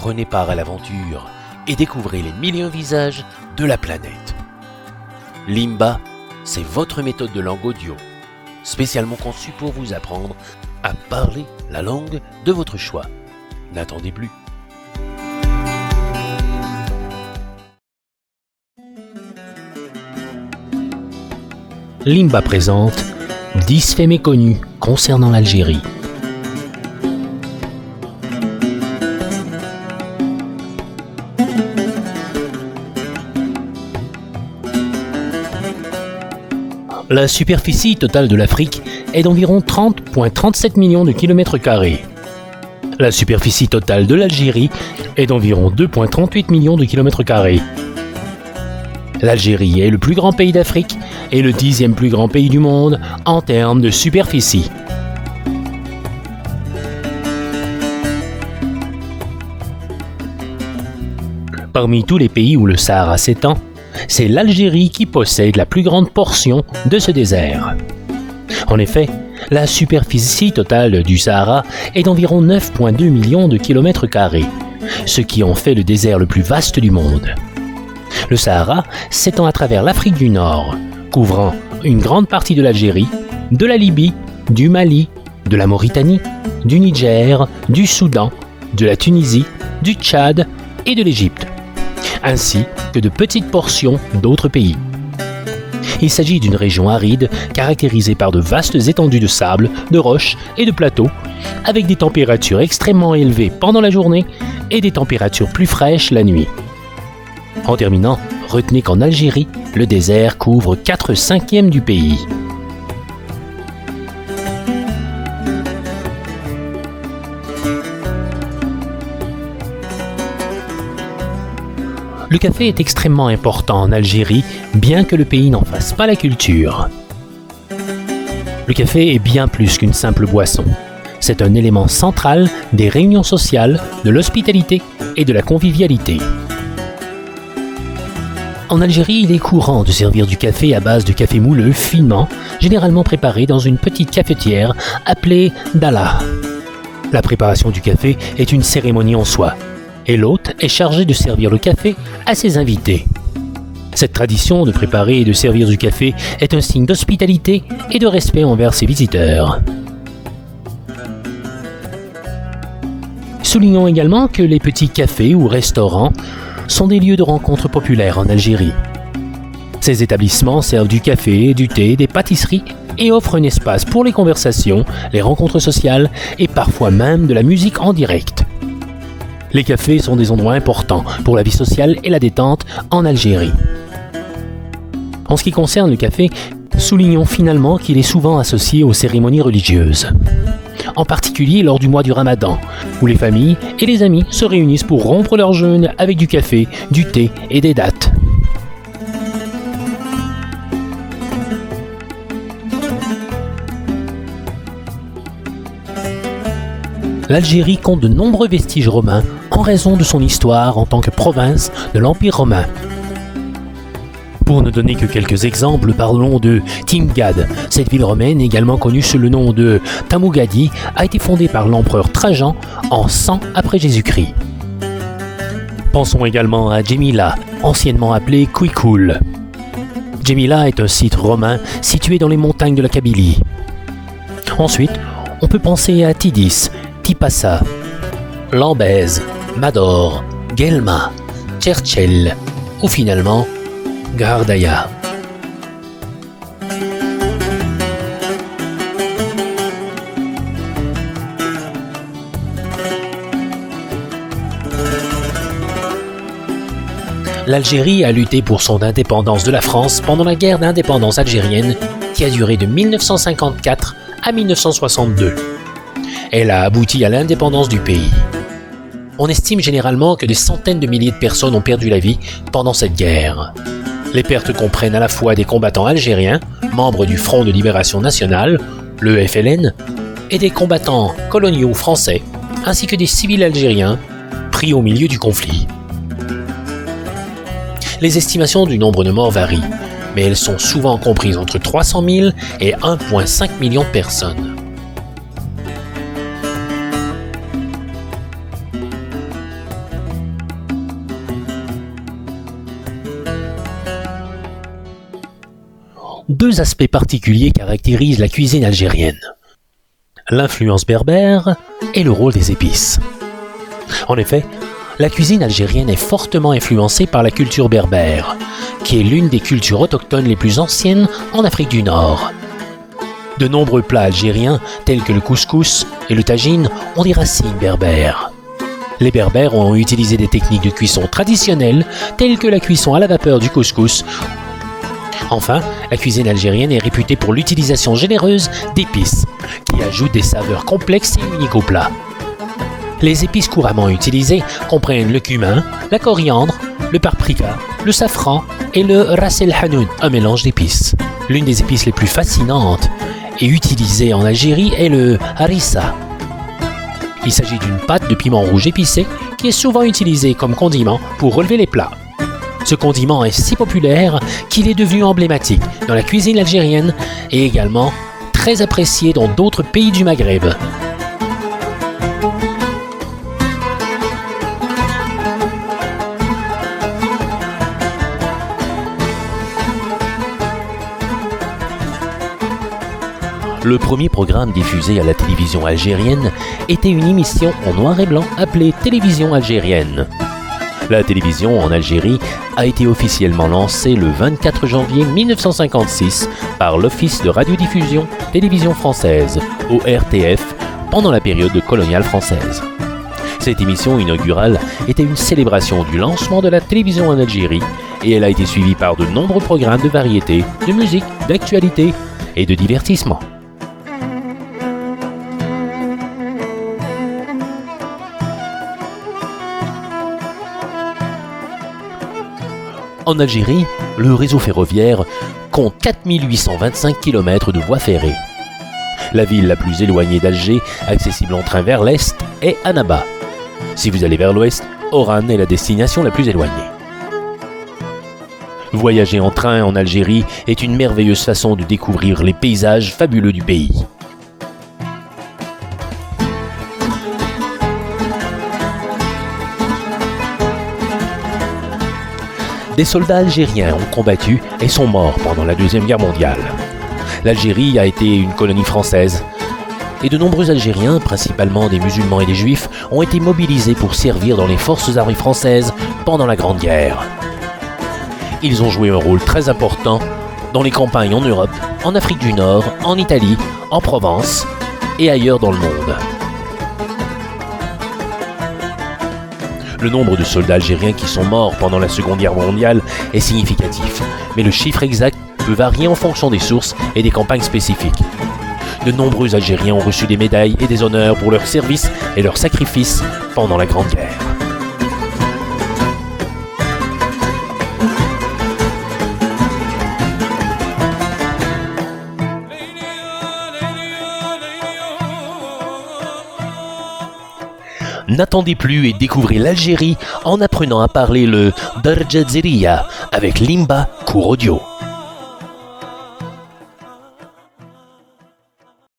Prenez part à l'aventure et découvrez les millions visages de la planète. Limba, c'est votre méthode de langue audio, spécialement conçue pour vous apprendre à parler la langue de votre choix. N'attendez plus. Limba présente 10 faits méconnus concernant l'Algérie. La superficie totale de l'Afrique est d'environ 30,37 millions de kilomètres carrés. La superficie totale de l'Algérie est d'environ 2,38 millions de kilomètres carrés. L'Algérie est le plus grand pays d'Afrique et le 10e plus grand pays du monde en termes de superficie. Parmi tous les pays où le Sahara s'étend, c'est l'Algérie qui possède la plus grande portion de ce désert. En effet, la superficie totale du Sahara est d'environ 9,2 millions de kilomètres carrés, ce qui en fait le désert le plus vaste du monde. Le Sahara s'étend à travers l'Afrique du Nord, couvrant une grande partie de l'Algérie, de la Libye, du Mali, de la Mauritanie, du Niger, du Soudan, de la Tunisie, du Tchad et de l'Égypte, ainsi que de petites portions d'autres pays. Il s'agit d'une région aride caractérisée par de vastes étendues de sable, de roches et de plateaux, avec des températures extrêmement élevées pendant la journée et des températures plus fraîches la nuit. En terminant, retenez qu'en Algérie, le désert couvre 4/5 du pays. Le café est extrêmement important en Algérie, bien que le pays n'en fasse pas la culture. Le café est bien plus qu'une simple boisson. C'est un élément central des réunions sociales, de l'hospitalité et de la convivialité. En Algérie, il est courant de servir du café à base de café mouleux finement, généralement préparé dans une petite cafetière appelée dala. La préparation du café est une cérémonie en soi, et l'hôte est chargé de servir le café à ses invités. Cette tradition de préparer et de servir du café est un signe d'hospitalité et de respect envers ses visiteurs. Soulignons également que les petits cafés ou restaurants sont des lieux de rencontre populaires en Algérie. Ces établissements servent du café, du thé, des pâtisseries et offrent un espace pour les conversations, les rencontres sociales et parfois même de la musique en direct. Les cafés sont des endroits importants pour la vie sociale et la détente en Algérie. En ce qui concerne le café, soulignons finalement qu'il est souvent associé aux cérémonies religieuses. En particulier lors du mois du Ramadan, où les familles et les amis se réunissent pour rompre leur jeûne avec du café, du thé et des dattes. L'Algérie compte de nombreux vestiges romains en raison de son histoire en tant que province de l'Empire romain. Pour ne donner que quelques exemples, parlons de Timgad. Cette ville romaine, également connue sous le nom de Tamougadi, a été fondée par l'empereur Trajan en 100 après Jésus-Christ. Pensons également à Djémila, anciennement appelée Kouikoul. Djémila est un site romain situé dans les montagnes de la Kabylie. Ensuite, on peut penser à Tidis, Tipasa, Lambèze, Mador, Guelma, Tchertchel ou finalement Gardaya. L'Algérie a lutté pour son indépendance de la France pendant la guerre d'indépendance algérienne qui a duré de 1954 à 1962. Elle a abouti à l'indépendance du pays. On estime généralement que des centaines de milliers de personnes ont perdu la vie pendant cette guerre. Les pertes comprennent à la fois des combattants algériens, membres du Front de Libération Nationale, le FLN, et des combattants coloniaux français, ainsi que des civils algériens pris au milieu du conflit. Les estimations du nombre de morts varient, mais elles sont souvent comprises entre 300 000 et 1,5 million de personnes. deux aspects particuliers caractérisent la cuisine algérienne. L'influence berbère et le rôle des épices. En effet, la cuisine algérienne est fortement influencée par la culture berbère, qui est l'une des cultures autochtones les plus anciennes en Afrique du Nord. De nombreux plats algériens, tels que le couscous et le tagine, ont des racines berbères. Les Berbères ont utilisé des techniques de cuisson traditionnelles, telles que la cuisson à la vapeur du couscous. Enfin, la cuisine algérienne est réputée pour l'utilisation généreuse d'épices, qui ajoutent des saveurs complexes et uniques au plat. Les épices couramment utilisées comprennent le cumin, la coriandre, le paprika, le safran et le ras el hanout, un mélange d'épices. L'une des épices les plus fascinantes et utilisée en Algérie est le harissa. Il s'agit d'une pâte de piment rouge épicé qui est souvent utilisée comme condiment pour relever les plats. Ce condiment est si populaire qu'il est devenu emblématique dans la cuisine algérienne et également très apprécié dans d'autres pays du Maghreb. Le premier programme diffusé à la télévision algérienne était une émission en noir et blanc appelée Télévision algérienne. La télévision en Algérie a été officiellement lancée le 24 janvier 1956 par l'Office de radiodiffusion télévision française, ORTF, pendant la période coloniale française. Cette émission inaugurale était une célébration du lancement de la télévision en Algérie et elle a été suivie par de nombreux programmes de variété, de musique, d'actualité et de divertissement. En Algérie, le réseau ferroviaire compte 4825 km de voies ferrées. La ville la plus éloignée d'Alger, accessible en train vers l'est, est Annaba. Si vous allez vers l'ouest, Oran est la destination la plus éloignée. Voyager en train en Algérie est une merveilleuse façon de découvrir les paysages fabuleux du pays. Des soldats algériens ont combattu et sont morts pendant la Deuxième Guerre mondiale. L'Algérie a été une colonie française et de nombreux Algériens, principalement des musulmans et des juifs, ont été mobilisés pour servir dans les forces armées françaises pendant la Grande Guerre. Ils ont joué un rôle très important dans les campagnes en Europe, en Afrique du Nord, en Italie, en Provence et ailleurs dans le monde. Le nombre de soldats algériens qui sont morts pendant la Seconde Guerre mondiale est significatif, mais le chiffre exact peut varier en fonction des sources et des campagnes spécifiques. De nombreux Algériens ont reçu des médailles et des honneurs pour leurs services et leurs sacrifices pendant la Grande Guerre. N'attendez plus et découvrez l'Algérie en apprenant à parler le Darja Zeriya avec Limba Cour Audio.